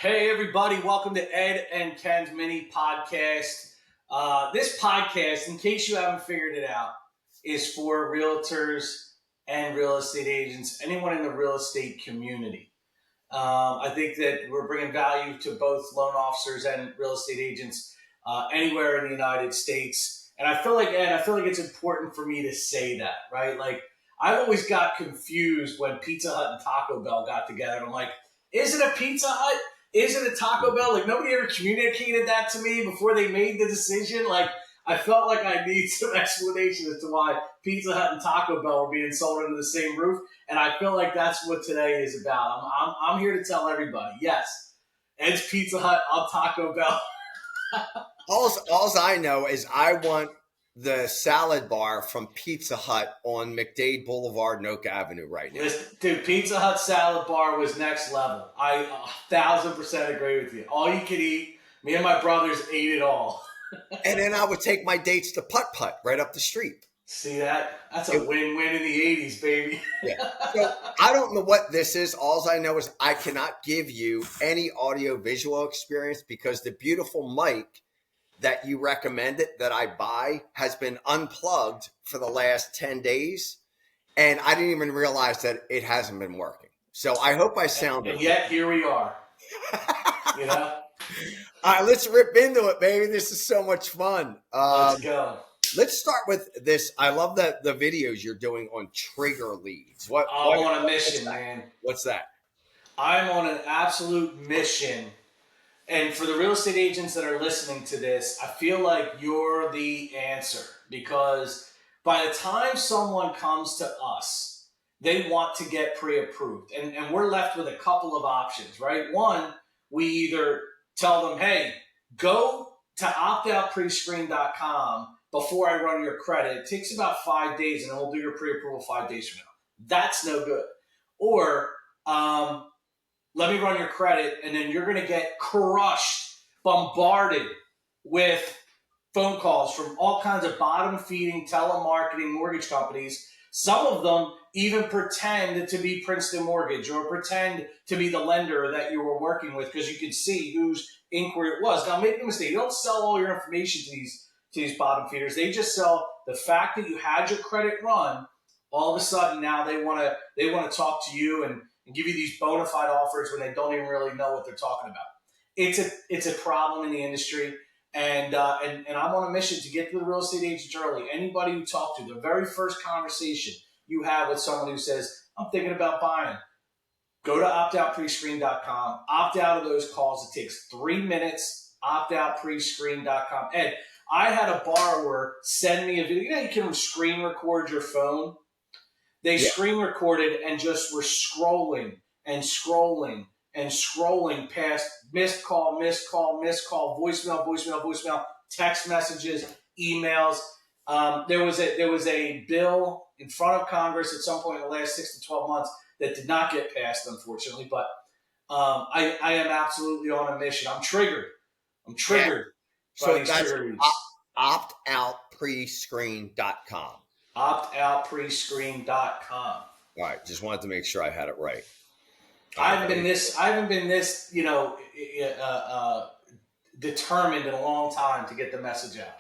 Hey, everybody. Welcome to Ed and Ken's mini podcast. This podcast, in case you haven't figured it out, is for realtors and real estate agents, anyone in the real estate community. I think that we're bringing value to both loan officers and real estate agents anywhere in the United States. And I feel like, Ed, it's important for me to say that, right? Like, I always got confused when Pizza Hut and Taco Bell got together. And I'm like, is it a Pizza Hut? Is it a Taco Bell? Like, nobody ever communicated that to me before they made the decision. Like, I felt like I need some explanation as to why Pizza Hut and Taco Bell were being sold under the same roof. And I feel like that's what today is about. I'm here to tell everybody, yes, Ed's Pizza Hut, I'm Taco Bell. All I know is I want the salad bar from Pizza Hut on McDade Boulevard and Oak Avenue right now. Listen, dude, Pizza Hut salad bar was next level. I 1,000% agree with you. All you could eat. Me and my brothers ate it all. And then I would take my dates to Putt Putt right up the street. See that? That's a win-win in the 80s, baby. Yeah. So I don't know what this is. All I know is I cannot give you any audio-visual experience because the beautiful mic that you recommended that I buy has been unplugged for the last 10 days. And I didn't even realize that it hasn't been working. So I hope I sound And yet here we are. You know? All right, let's rip into it, baby. This is so much fun. Let's go. Let's start with this. I love the videos you're doing on trigger leads. I'm on a mission, man. What's that? I'm on an absolute mission. And for the real estate agents that are listening to this, I feel like you're the answer because by the time someone comes to us, they want to get pre-approved. And we're left with a couple of options, right? One, we either tell them, hey, go to optoutprescreen.com before I run your credit. It takes about 5 days and we'll do your pre-approval 5 days from now. That's no good. Or, let me run your credit, and then you're going to get crushed, bombarded with phone calls from all kinds of bottom-feeding telemarketing mortgage companies. Some of them even pretend to be Princeton Mortgage or pretend to be the lender that you were working with because you could see whose inquiry it was. Now, make no mistake, you don't sell all your information to these bottom feeders. They just sell the fact that you had your credit run. All of a sudden, now they want to talk to you and give you these bona fide offers when they don't even really know what they're talking about. It's a problem in the industry, and I'm on a mission to get to the real estate agents early. Anybody you talk to, the very first conversation you have with someone who says, I'm thinking about buying, go to optoutprescreen.com, opt out of those calls. It takes 3 minutes, optoutprescreen.com. Ed, I had a borrower send me a video. You know, you can screen record your phone. They screen recorded and just were scrolling and scrolling and scrolling past missed call, voicemail, text messages, emails. There was a bill in front of Congress at some point in the last 6 to 12 months that did not get passed, unfortunately. But I am absolutely on a mission. I'm triggered. Yeah. So that's optoutprescreen.com. optoutprescreen.com. All right, just wanted to make sure I had it right. I haven't been this, determined in a long time to get the message out.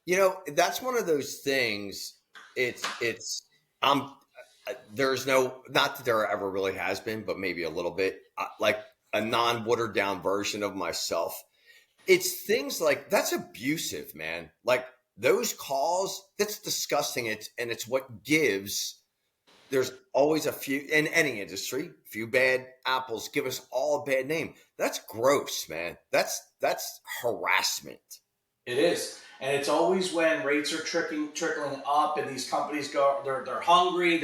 You know, that's one of those things. There's no, not that there ever really has been, but maybe a little bit like a non-watered down version of myself. It's things like that's abusive, man. Like those calls, that's disgusting. It's what gives. There's always a few in any industry, few bad apples give us all a bad name. That's gross, man. That's harassment. It is. And it's always when rates are trickling up and these companies go, they're hungry,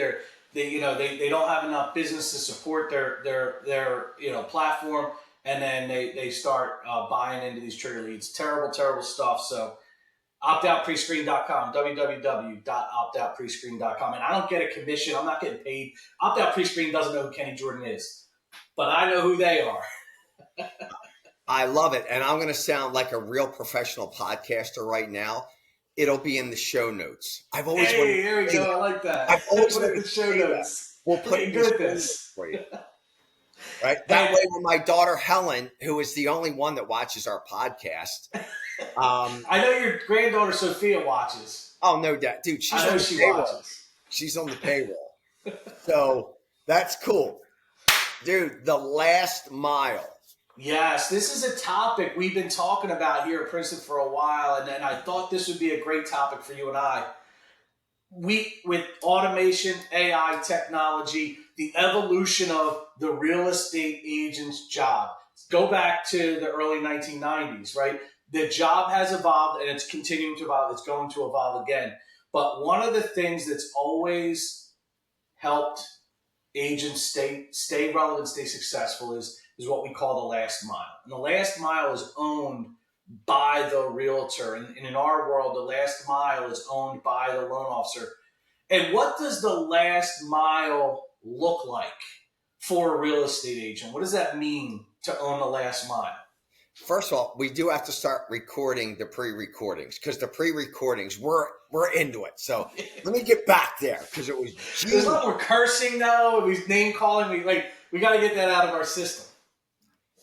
they don't have enough business to support their platform, and then they start buying into these trigger leads. Terrible, terrible stuff. So optoutprescreen.com, www.optoutprescreen.com. And I don't get a commission. I'm not getting paid. Opt Out Prescreen doesn't know who Kenny Jordan is, but I know who they are. I love it. And I'm going to sound like a real professional podcaster right now. It'll be in the show notes. There we go. I like that. I've always put it in the show notes. We'll put it good at this for you. right? That way, when my daughter Helen, who is the only one that watches our podcast, I know your granddaughter Sophia watches. oh no, doubt, dude, she's I on know the she payroll. watches. She's on the payroll, so that's cool, dude. The last mile. Yes, this is a topic we've been talking about here at Princeton for a while, and I thought this would be a great topic for you and I. With automation, AI technology, the evolution of the real estate agent's job. Go back to the early 1990s, right? The job has evolved and it's continuing to evolve. It's going to evolve again. But one of the things that's always helped agents stay relevant, stay successful is what we call the last mile. And the last mile is owned by the realtor. And in our world, the last mile is owned by the loan officer. And what does the last mile look like for a real estate agent? What does that mean to own the last mile? First of all, we do have to start recording the pre-recordings, because the pre-recordings we're into it. So let me get back there, because it was There's no more cursing though. We name calling. We got to get that out of our system.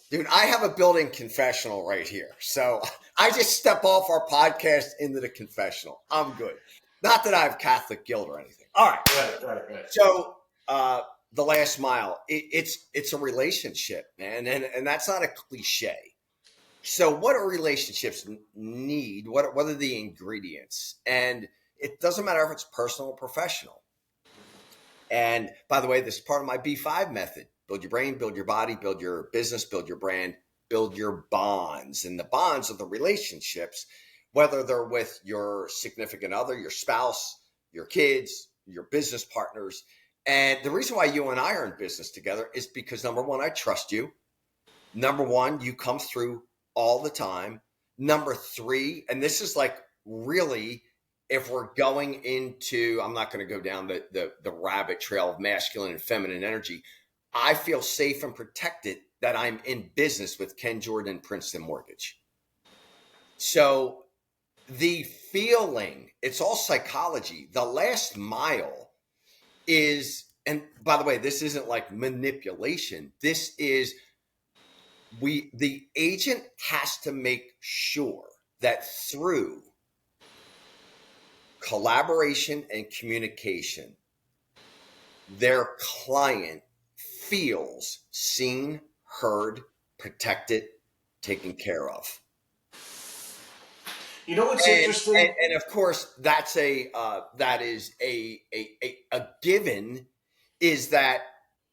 Dude, I have a built-in confessional right here. So I just step off our podcast into the confessional. I'm good. Not that I have Catholic guilt or anything. All right. Right. So the last mile, it's a relationship, man. And that's not a cliche. So what do relationships need? What are the ingredients? And it doesn't matter if it's personal or professional. And by the way, this is part of my B5 method. Build your brain, build your body, build your business, build your brand, build your bonds. And the bonds are the relationships, whether they're with your significant other, your spouse, your kids, your business partners. And the reason why you and I are in business together is because, number one, I trust you. Number one, you come through all the time. Number three, and this is like really, if we're going into, I'm not going to go down the rabbit trail of masculine and feminine energy. I feel safe and protected that I'm in business with Ken Jordan Princeton Mortgage. So the feeling, it's all psychology. The last mile is, and by the way, this isn't like manipulation. This is, the agent has to make sure that through collaboration and communication, their client feels seen, heard, protected, taken care of. You know what's interesting? And of course, that is a given, is that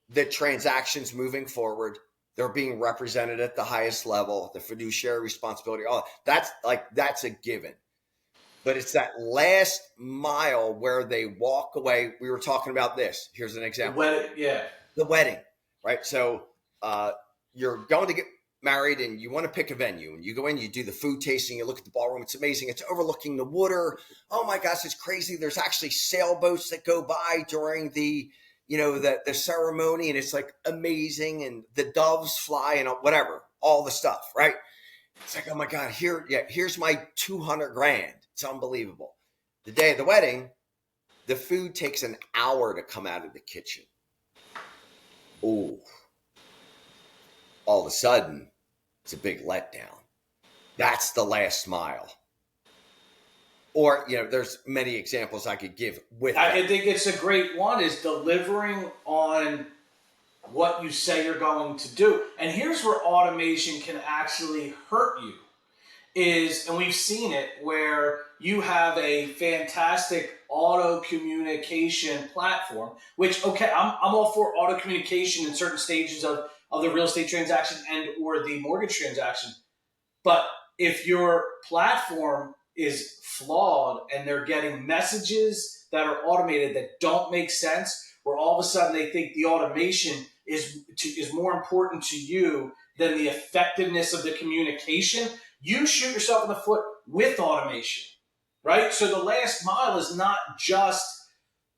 the transactions moving forward, they're being represented at the highest level, the fiduciary responsibility, all that's a given. But it's that last mile where they walk away. We were talking about this. Here's an example. The wedding, right? So you're going to get married and you want to pick a venue, and you go in, you do the food tasting, you look at the ballroom. It's amazing. It's overlooking the water. Oh my gosh, it's crazy. There's actually sailboats that go by during the ceremony, and it's like amazing. And the doves fly and whatever, all the stuff, right? It's like, oh my God, here's my $200,000. It's unbelievable. The day of the wedding, the food takes an hour to come out of the kitchen. Oh, all of a sudden, it's a big letdown. That's the last mile. Or, there's many examples I could give with that. I think it's a great one, is delivering on what you say you're going to do. And here's where automation can actually hurt you. And we've seen it, where you have a fantastic auto communication platform, which, okay, I'm all for auto communication in certain stages of the real estate transaction and or the mortgage transaction. But if your platform is flawed and they're getting messages that are automated that don't make sense, where all of a sudden they think the automation is more important to you than the effectiveness of the communication, you shoot yourself in the foot with automation, right? So the last mile is not just,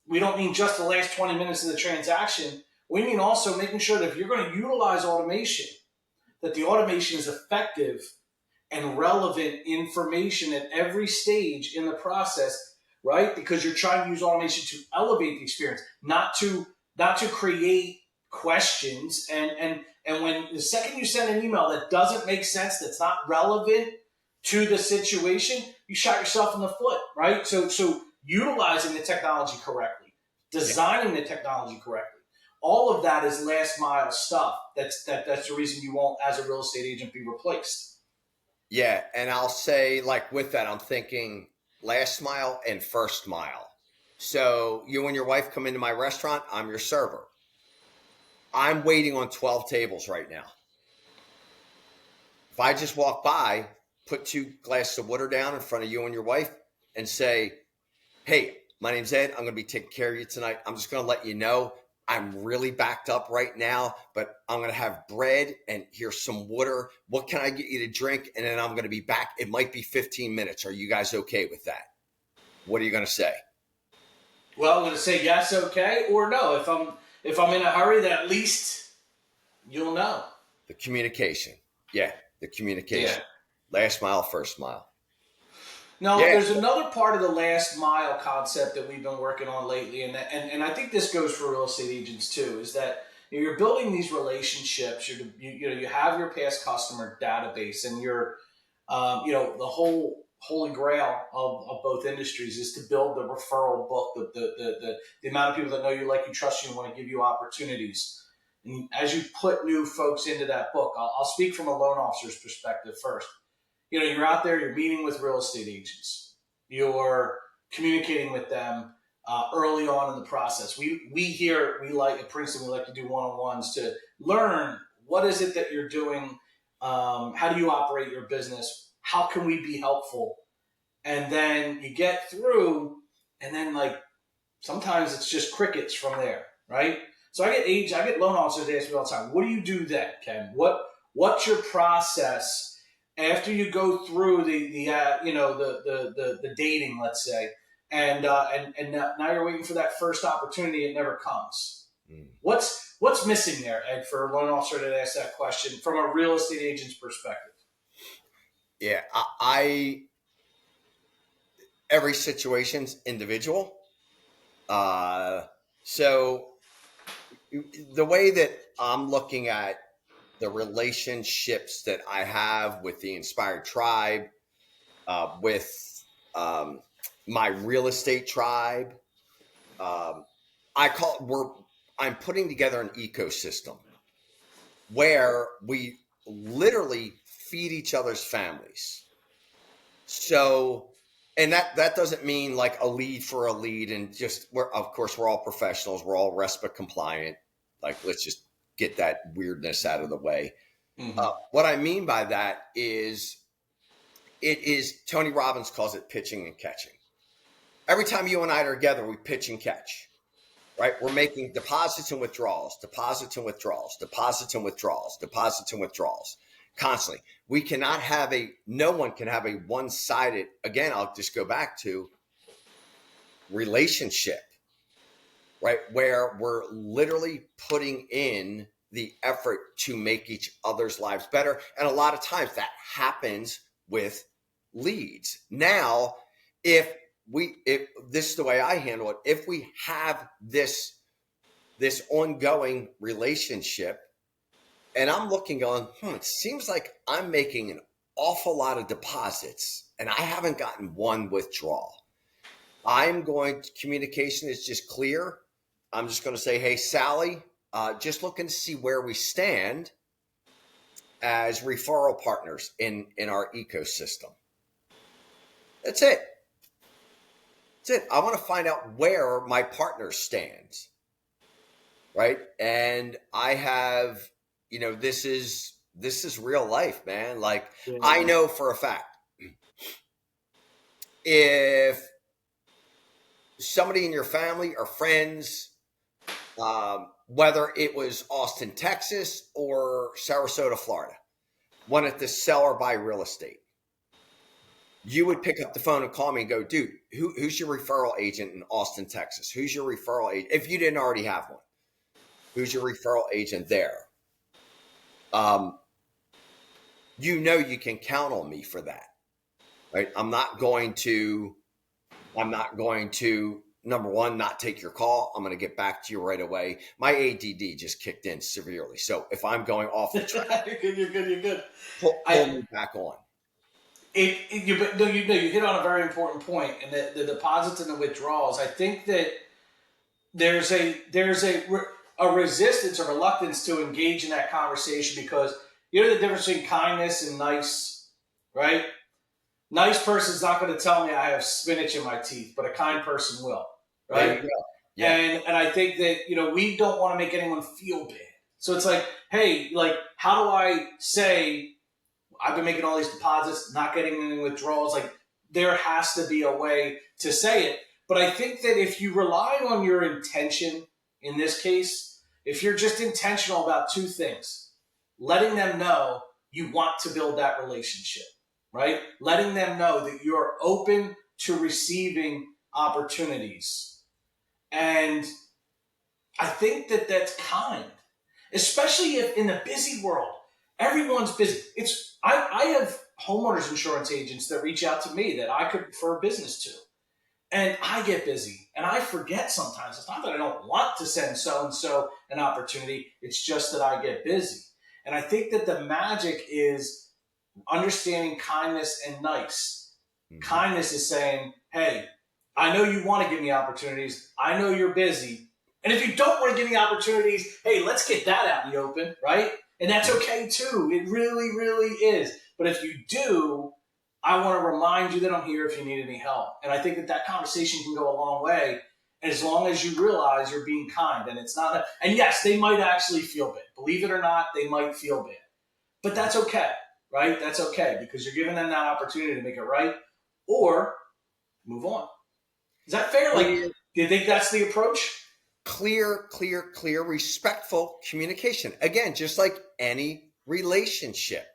we don't mean just the last 20 minutes of the transaction. We mean also making sure that if you're going to utilize automation, that the automation is effective and relevant information at every stage in the process, right? Because you're trying to use automation to elevate the experience, not to create questions and And when the second you send an email that doesn't make sense, that's not relevant to the situation, you shot yourself in the foot, right? So utilizing the technology correctly, designing the technology correctly, all of that is last mile stuff. That's the reason you won't, as a real estate agent, be replaced. Yeah, and I'll say, like, with that, I'm thinking last mile and first mile. So you and your wife come into my restaurant, I'm your server. I'm waiting on 12 tables right now. If I just walk by, put 2 glasses of water down in front of you and your wife and say, hey, my name's Ed, I'm going to be taking care of you tonight. I'm just going to let you know I'm really backed up right now, but I'm going to have bread and here's some water. What can I get you to drink? And then I'm going to be back. It might be 15 minutes. Are you guys okay with that? What are you going to say? Well, I'm going to say yes, okay, or no. If I'm in a hurry, then at least you'll know. The communication. Yeah, the communication. Yeah. Last mile, first mile. Now, Yeah. there's another part of the last mile concept that we've been working on lately, and I think this goes for real estate agents too, is that you're building these relationships. You have your past customer database, and the whole holy grail of both industries is to build the referral book, the amount of people that know you, like you, trust you, and want to give you opportunities. And as you put new folks into that book, I'll speak from a loan officer's perspective first. You're out there, you're meeting with real estate agents, you're communicating with them early on in the process. We like at Princeton, we like to do one-on-ones to learn what is it that you're doing, how do you operate your business, how can we be helpful, and then you get through, and then like sometimes it's just crickets from there, right? So I get loan officers ask me all the time, what do you do then, Ken? What's your process after you go through the dating, let's say, and now you're waiting for that first opportunity, it never comes. What's missing there, Ed, for a loan officer to ask that question from a real estate agent's perspective? Yeah, I every situation's individual. So the way that I'm looking at the relationships that I have with the Inspired Tribe, with my real estate tribe, I'm putting together an ecosystem where we literally feed each other's families. So, and that doesn't mean like a lead for a lead, and just of course we're all professionals, we're all RESPA compliant. Like, let's just get that weirdness out of the way. Mm-hmm. What I mean by that is, it is, Tony Robbins calls it pitching and catching. Every time you and I are together, we pitch and catch, right? We're making deposits and withdrawals, deposits and withdrawals, deposits and withdrawals, deposits and withdrawals constantly. No one can have a one-sided, again, I'll just go back to relationship, right? Where we're literally putting in the effort to make each other's lives better. And a lot of times that happens with leads. Now, if this is the way I handle it, if we have this ongoing relationship, and I'm looking on, it seems like I'm making an awful lot of deposits and I haven't gotten one withdrawal. Communication is just clear. I'm just going to say, hey, Sally, just looking to see where we stand as referral partners in our ecosystem. That's it. I want to find out where my partner stands, right? And I have, this is real life, man. Like, yeah. I know for a fact, if somebody in your family or friends, whether it was Austin, Texas or Sarasota, Florida, wanted to sell or buy real estate, you would pick up the phone and call me and go, dude, who's your referral agent in Austin, Texas? Who's your referral agent? If you didn't already have one, who's your referral agent there? You can count on me for that, right? I'm not going to number one, not take your call. I'm going to get back to you right away. My ADD just kicked in severely. So if I'm going off the track, you're good. You're good. pull me back on. You hit on a very important point, and the deposits and the withdrawals. I think that there's a resistance, a reluctance to engage in that conversation because you know the difference between kindness and nice, right? Nice person's not going to tell me I have spinach in my teeth, but a kind person will, There right? you go. Yeah. And I think that we don't want to make anyone feel bad. So it's like, hey, like how do I say I've been making all these deposits, not getting any withdrawals? Like there has to be a way to say it. But I think that if you rely on your intention in this case, if you're just intentional about two things, letting them know you want to build that relationship, right? Letting them know that you're open to receiving opportunities. And I think that that's kind, especially if in the busy world, everyone's busy. I have homeowners insurance agents that reach out to me that I could refer business to. And I get busy and I forget sometimes. It's not that I don't want to send so-and-so an opportunity. It's just that I get busy. And I think that the magic is understanding kindness and nice. Mm-hmm. Kindness is saying, hey, I know you want to give me opportunities. I know you're busy. And if you don't want to give me opportunities, hey, let's get that out in the open, right? And that's okay too. It really, really is. But if you do, I want to remind you that I'm here if you need any help. And I think that conversation can go a long way as long as you realize you're being kind. And it's not, and yes, they might actually feel bad. Believe it or not, they might feel bad. But that's okay, right? That's okay because you're giving them that opportunity to make it right or move on. Is that fair? Like, do you think that's the approach? Clear, respectful communication. Again, just like any relationship.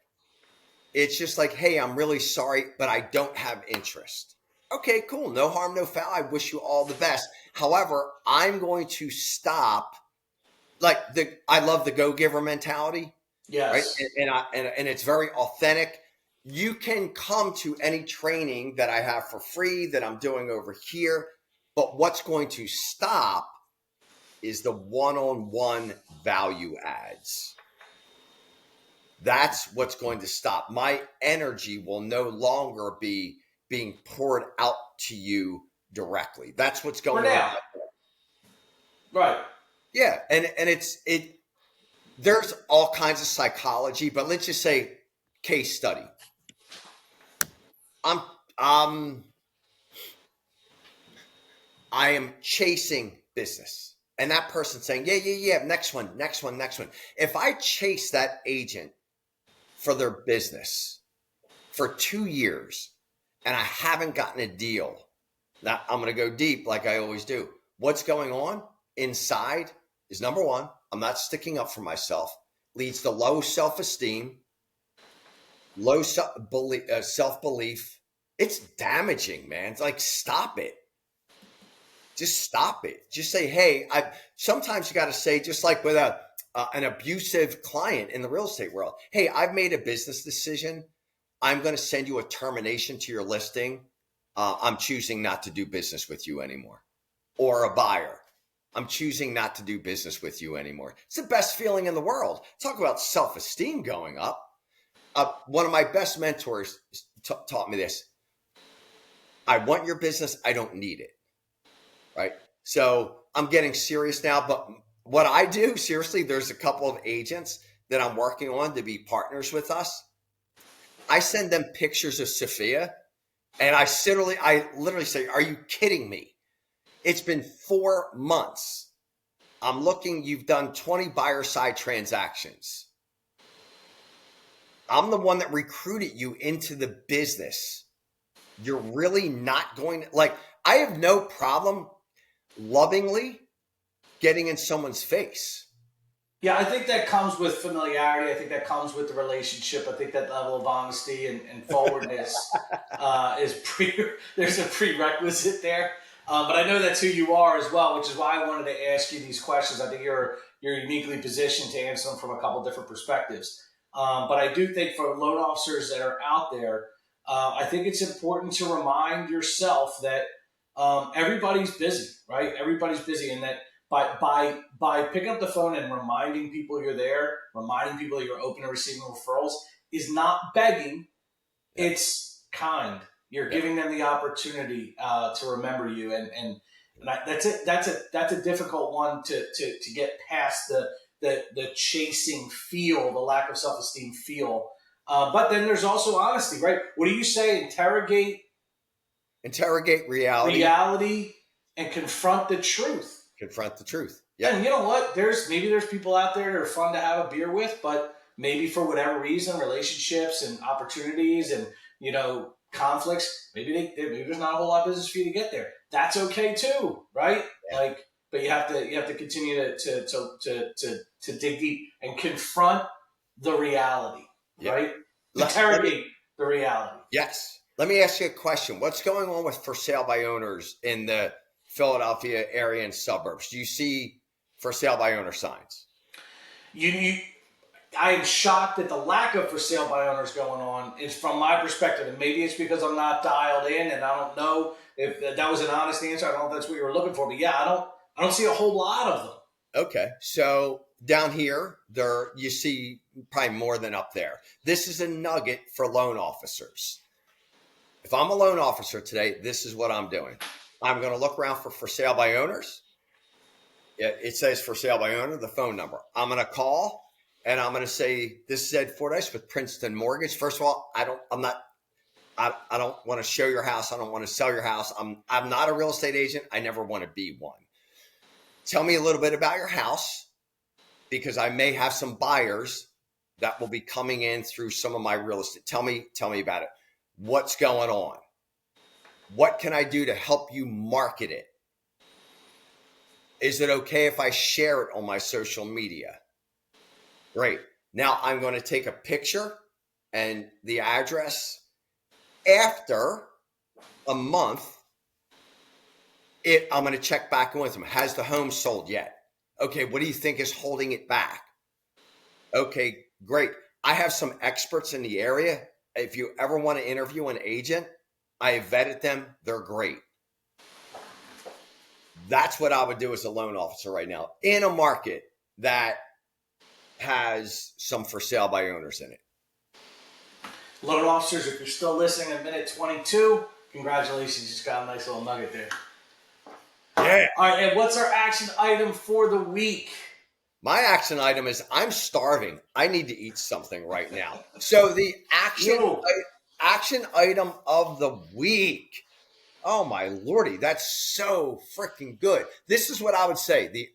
It's just like, hey, I'm really sorry, but I don't have interest. Okay, cool. No harm, no foul. I wish you all the best. However, I'm going to stop. I love the go-giver mentality. Yes. Right? And it's very authentic. You can come to any training that I have for free that I'm doing over here. But what's going to stop is the one-on-one value adds. That's what's going to stop. My energy will no longer be being poured out to you directly. That's what's going on. Right. Yeah. And there's all kinds of psychology, but let's just say case study. I am chasing business. And that person's saying, yeah, next one. If I chase that agent for their business for 2 years and I haven't gotten a deal, now I'm going to go deep like I always do. What's going on inside is number one, I'm not sticking up for myself, leads to low self-esteem, low self-belief. It's damaging, man. It's like, stop it. Just stop it. Just say, hey, sometimes you got to say, just like with an abusive client in the real estate world, hey, I've made a business decision. I'm going to send you a termination to your listing. I'm choosing not to do business with you anymore. Or a buyer. I'm choosing not to do business with you anymore. It's the best feeling in the world. Talk about self-esteem going up. One of my best mentors taught me this. I want your business. I don't need it. Right. So I'm getting serious now, but what I do, seriously, there's a couple of agents that I'm working on to be partners with us. I send them pictures of Sophia and I literally say, are you kidding me? It's been 4 months. I'm looking, you've done 20 buyer side transactions. I'm the one that recruited you into the business. You're really not going to, I have no problem lovingly getting in someone's face. Yeah, I think that comes with familiarity. I think that comes with the relationship. I think that level of honesty and forwardness there's a prerequisite there. But I know that's who you are as well, which is why I wanted to ask you these questions. I think you're uniquely positioned to answer them from a couple different perspectives. But I do think for loan officers that are out there, I think it's important to remind yourself that everybody's busy, right? Everybody's busy, and that by picking up the phone and reminding people you're there, reminding people you're open to receiving referrals, is not begging. Yeah. It's kind. You're giving them the opportunity to remember you, and that's it. That's a difficult one to get past the chasing feel, the lack of self esteem feel. But then there's also honesty, right? What do you say? Interrogate Reality, and confront the truth. confront the truth. Yeah. And you know what? There's people out there that are fun to have a beer with, but maybe for whatever reason, relationships and opportunities and conflicts, maybe there's not a whole lot of business for you to get there. That's okay too, right? Yeah. But you have to continue to dig deep and confront the reality, right? Interrogate the reality. Yes. Let me ask you a question. What's going on with for sale by owners in the Philadelphia area and suburbs? Do you see for sale by owner signs? I am shocked at the lack of for sale by owners going on. Is from my perspective, and maybe it's because I'm not dialed in, and I don't know if that was an honest answer. I don't know if that's what you were looking for, but yeah, I don't see a whole lot of them. Okay, so down here, there you see probably more than up there. This is a nugget for loan officers. If I'm a loan officer today, this is what I'm doing. I'm going to look around for sale by owners. It says for sale by owner, the phone number. I'm going to call and I'm going to say, this is Ed Fordyce with Princeton Mortgage. First of all, I don't want to show your house. I don't want to sell your house. I'm not a real estate agent. I never want to be one. Tell me a little bit about your house, because I may have some buyers that will be coming in through some of my real estate. Tell me about it. What's going on? What can I do to help you market it? Is it okay if I share it on my social media? Great. Now I'm going to take a picture and the address. After a month, I'm going to check back in with them. Has the home sold yet? Okay, what do you think is holding it back? Okay, great. I have some experts in the area. If you ever want to interview an agent, I have vetted them. They're great. That's what I would do as a loan officer right now in a market that has some for sale by owners in it. Loan officers, if you're still listening at minute 22, congratulations. You just got a nice little nugget there. Yeah. All right, and what's our action item for the week? My action item is I'm starving. I need to eat something right now. So the action item of the week. Oh my lordy, that's so freaking good. This is what I would say. The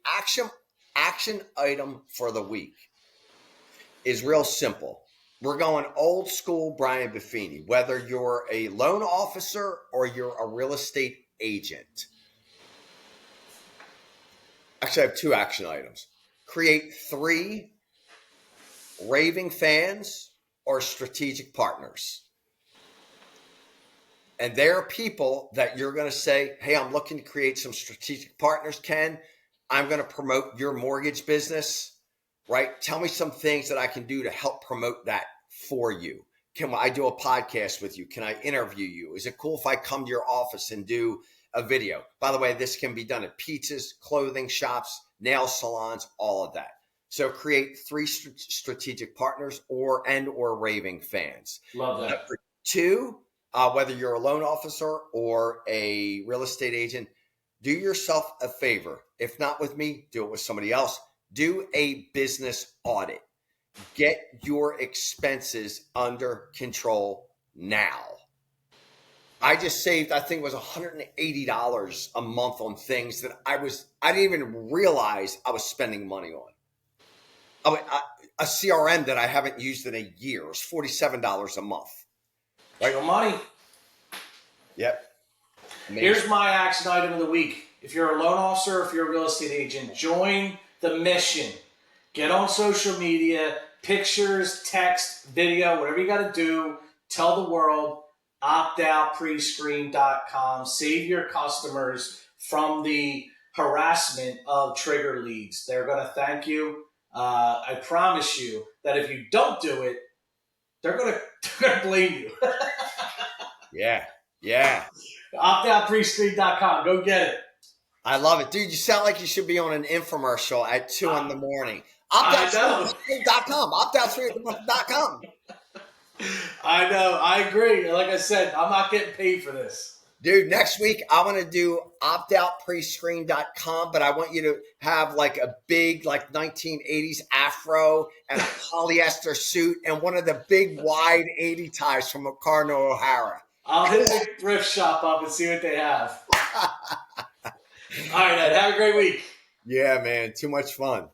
action item for the week is real simple. We're going old school Brian Buffini, whether you're a loan officer or you're a real estate agent. Actually, I have two action items. Create 3 raving fans or strategic partners. And there are people that you're going to say, hey, I'm looking to create some strategic partners, Ken. I'm going to promote your mortgage business, right? Tell me some things that I can do to help promote that for you. Can I do a podcast with you? Can I interview you? Is it cool if I come to your office and do a video? By the way, this can be done at pizzas, clothing shops, nail salons, all of that. So create 3 strategic partners or raving fans. Love that. Number 2, whether you're a loan officer or a real estate agent, do yourself a favor. If not with me, do it with somebody else. Do a business audit. Get your expenses under control now. I just saved, I think it was $180 a month on things that I didn't even realize I was spending money on. A CRM that I haven't used in a year is $47 a month. Right? Your money. Yep. Amazing. Here's my action item of the week. If you're a loan officer, if you're a real estate agent, join the mission. Get on social media, pictures, text, video, whatever you got to do. Tell the world, optoutprescreen.com. Save your customers from the harassment of trigger leads. They're going to thank you. I promise you that if you don't do it, they're going to blame you. Yeah. Optoutprescreen.com. Go get it. I love it. Dude, you sound like you should be on an infomercial at 2 in the morning. I know. Optout3.com. Optout3.com. I know. I agree. Like I said, I'm not getting paid for this. Dude, next week I want to do optoutprescreen.com, but I want you to have like a big, like 1980s afro and a polyester suit and one of the big wide 80 ties from Carno O'Hara. I'll hit the thrift shop up and see what they have. All right, Ed. Have a great week. Yeah, man. Too much fun.